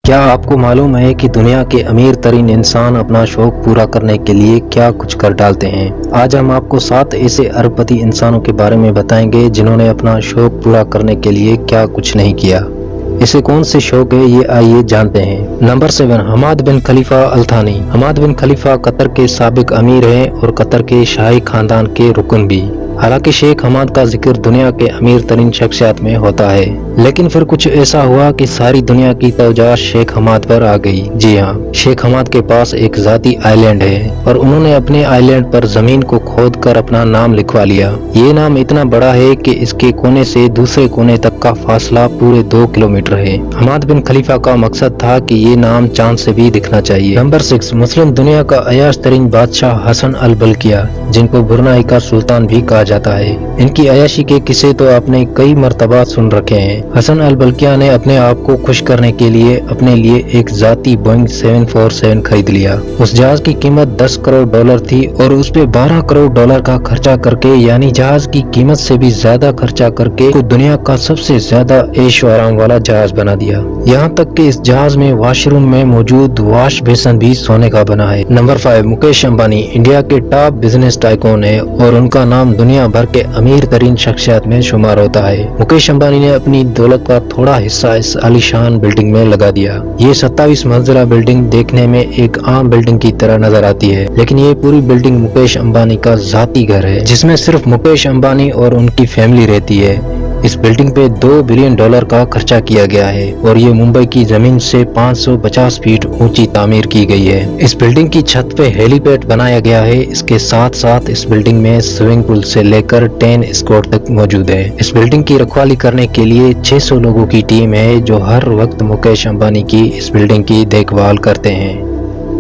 کیا آپ کو معلوم ہے کہ دنیا کے امیر ترین انسان اپنا شوق پورا کرنے کے لیے کیا کچھ کر ڈالتے ہیں؟ آج ہم آپ کو 7 ایسے ارب پتی انسانوں کے بارے میں بتائیں گے جنہوں نے اپنا شوق پورا کرنے کے لیے کیا کچھ نہیں کیا۔ اسے کون سے شوق ہے یہ آئیے جانتے ہیں۔ نمبر 7، حماد بن خلیفہ الثانی۔ حماد بن خلیفہ قطر کے سابق امیر ہیں اور قطر کے شاہی خاندان کے رکن بھی۔ حالانکہ شیخ حماد کا ذکر دنیا کے امیر ترین شخصیات میں ہوتا ہے، لیکن پھر کچھ ایسا ہوا کہ ساری دنیا کی توجہ شیخ حماد پر آ گئی۔ جی ہاں، شیخ حماد کے پاس ایک ذاتی آئی لینڈ ہے اور انہوں نے اپنے آئی لینڈ پر زمین کو کھود کر اپنا نام لکھوا لیا۔ یہ نام اتنا بڑا ہے کہ اس کے کونے سے دوسرے کونے تک کا فاصلہ پورے 2 کلومیٹر ہے۔ حماد بن خلیفہ کا مقصد تھا کہ یہ نام چاند سے بھی دکھنا چاہیے۔ نمبر 6، مسلم دنیا کا عیاش ترین بادشاہ حسن البلقیہ، جن کو برنائی کا سلطان بھی کہا جاتا ہے۔ ان کی عیاشی کے قصے تو آپ نے کئی مرتبہ سن رکھے ہیں۔ حسن البلقیہ نے اپنے آپ کو خوش کرنے کے لیے اپنے لیے ایک ذاتی بوئنگ 747 خرید لیا۔ اس جہاز کی قیمت $10 کروڑ تھی اور اس پہ $12 کروڑ کا خرچہ کر کے، یعنی جہاز کی قیمت سے بھی زیادہ خرچہ کر کے، کو دنیا کا سب سے زیادہ عیش و آرام والا جہاز بنا دیا۔ یہاں تک کہ اس جہاز میں واش روم میں موجود واش بیسن بھی سونے کا بنا ہے۔ نمبر 5، مکیش امبانی انڈیا کے ٹاپ بزنس ٹائکون ہے اور ان کا نام دنیا بھر کے امیر ترین شخصیات میں شمار ہوتا ہے۔ مکیش امبانی نے اپنی دولت کا تھوڑا حصہ اس عالیشان بلڈنگ میں لگا دیا۔ یہ 27 منزلہ بلڈنگ دیکھنے میں ایک عام بلڈنگ کی طرح نظر آتی ہے، لیکن یہ پوری بلڈنگ مکیش امبانی کا ذاتی گھر ہے، جس میں صرف مکیش امبانی اور ان کی فیملی رہتی ہے۔ اس بلڈنگ پہ $2 بلین کا خرچہ کیا گیا ہے اور یہ ممبئی کی زمین سے 550 فیٹ اونچی تعمیر کی گئی ہے۔ اس بلڈنگ کی چھت پہ ہیلی پیڈ بنایا گیا ہے۔ اس کے ساتھ ساتھ اس بلڈنگ میں سوئمنگ پول سے لے کر ٹینس کورٹ تک موجود ہے۔ اس بلڈنگ کی رکھوالی کرنے کے لیے 600 لوگوں کی ٹیم ہے جو ہر وقت مکیش امبانی کی اس بلڈنگ کی دیکھ بھال کرتے ہیں۔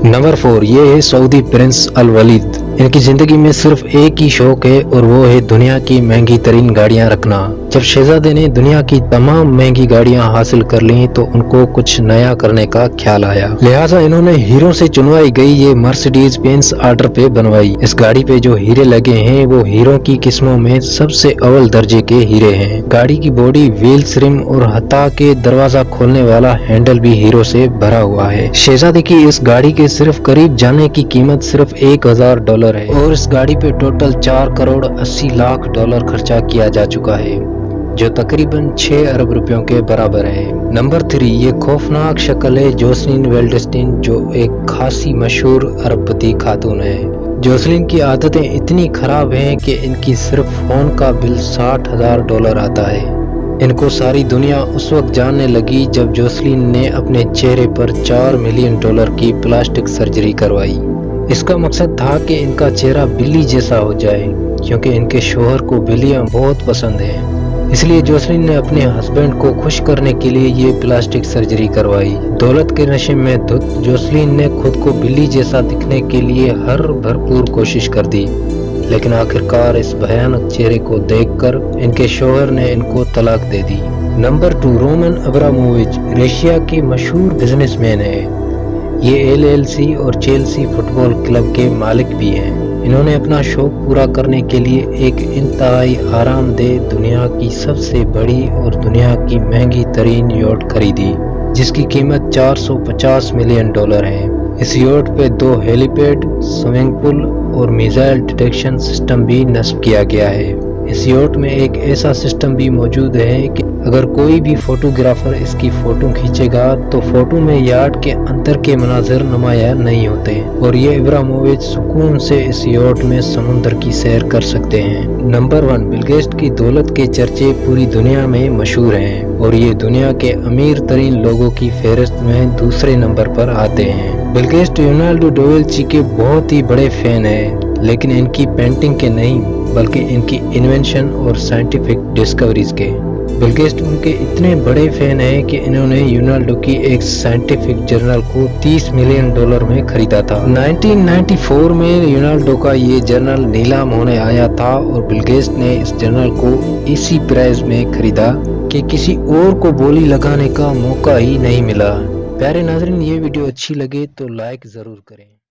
نمبر 4، یہ ہے سعودی پرنس الولید۔ ان کی زندگی میں صرف ایک ہی شوق ہے اور وہ ہے دنیا کی مہنگی ترین گاڑیاں رکھنا۔ جب شہزادے نے دنیا کی تمام مہنگی گاڑیاں حاصل کر لیں تو ان کو کچھ نیا کرنے کا خیال آیا، لہٰذا انہوں نے ہیروں سے چنوائی گئی یہ مرسیڈیز بینز آرڈر پہ بنوائی۔ اس گاڑی پہ جو ہیرے لگے ہیں وہ ہیروں کی قسموں میں سب سے اول درجے کے ہیرے ہیں۔ گاڑی کی باڈی، ویلز، رم اور حتیٰ کہ دروازہ کھولنے والا ہینڈل بھی ہیروں سے بھرا ہوا ہے۔ شہزادے کی اس گاڑی کے صرف قریب جانے کی قیمت صرف $1000 ہے اور اس گاڑی پہ ٹوٹل $4 کروڑ 80 لاکھ خرچہ کیا جا چکا ہے، جو تقریباً 6 ارب روپیوں کے برابر ہے۔ نمبر 3، یہ خوفناک شکل ہے جوسلین ویلڈسٹین، جو ایک خاصی مشہور ارب پتی خاتون ہے۔ جوسلین کی عادتیں اتنی خراب ہیں کہ ان کی صرف فون کا بل $60,000 آتا ہے۔ ان کو ساری دنیا اس وقت جاننے لگی جب جوسلین نے اپنے چہرے پر $4 ملین کی پلاسٹک سرجری کروائی۔ اس کا مقصد تھا کہ ان کا چہرہ بلی جیسا ہو جائے، کیونکہ ان کے شوہر کو بلیاں بہت پسند ہیں۔ اس لیے جوسلین نے اپنے ہسبینڈ کو خوش کرنے کے لیے یہ پلاسٹک سرجری کروائی۔ دولت کے نشے میں دھت جوسلین نے خود کو بلی جیسا دکھنے کے لیے ہر بھرپور کوشش کر دی، لیکن آخرکار اس بھیانک چہرے کو دیکھ کر ان کے شوہر نے ان کو طلاق دے دی۔ نمبر 2، رومن ابرامووچ رشیا کے مشہور بزنس مین ہیں۔ یہ LLC اور چیلسی فٹ بال کلب کے مالک بھی ہیں۔ انہوں نے اپنا شوق پورا کرنے کے لیے ایک انتہائی آرام دہ، دنیا کی سب سے بڑی اور دنیا کی مہنگی ترین یوٹ خریدی، جس کی قیمت $450 ملین ہے۔ اس یوٹ پہ 2 ہیلی پیڈ، سوئمنگ پول اور میزائل ڈیٹیکشن سسٹم بھی نصب کیا گیا ہے۔ اس یوٹ میں ایک ایسا سسٹم بھی موجود ہے کہ اگر کوئی بھی فوٹوگرافر اس کی فوٹو کھینچے گا تو فوٹو میں یاٹ کے اندر کے مناظر نمایاں نہیں ہوتے اور یہ ابرامووچ سکون سے اس یوٹ میں سمندر کی سیر کر سکتے ہیں۔ نمبر 1، بل گیٹس کی دولت کے چرچے پوری دنیا میں مشہور ہیں اور یہ دنیا کے امیر ترین لوگوں کی فہرست میں دوسرے نمبر پر آتے ہیں۔ بل گیٹس لیونارڈو ڈاوینچی کے بہت ہی بڑے فین ہیں، لیکن ان کی پینٹنگ کے نہیں بلکہ ان کی انوینشن اور سائنٹیفک ڈسکوریز کے۔ بل گیٹس ان کے اتنے بڑے فین ہیں کہ انہوں نے لیونارڈو کی ایک سائنٹیفک جرنل کو $30 ملین میں خریدا تھا۔ 1994 میں لیونارڈو کا یہ جرنل نیلام ہونے آیا تھا اور بل گیٹس نے اس جرنل کو اسی پرائز میں خریدا کہ کسی اور کو بولی لگانے کا موقع ہی نہیں ملا۔ پیارے ناظرین، یہ ویڈیو اچھی لگے تو لائک ضرور کریں۔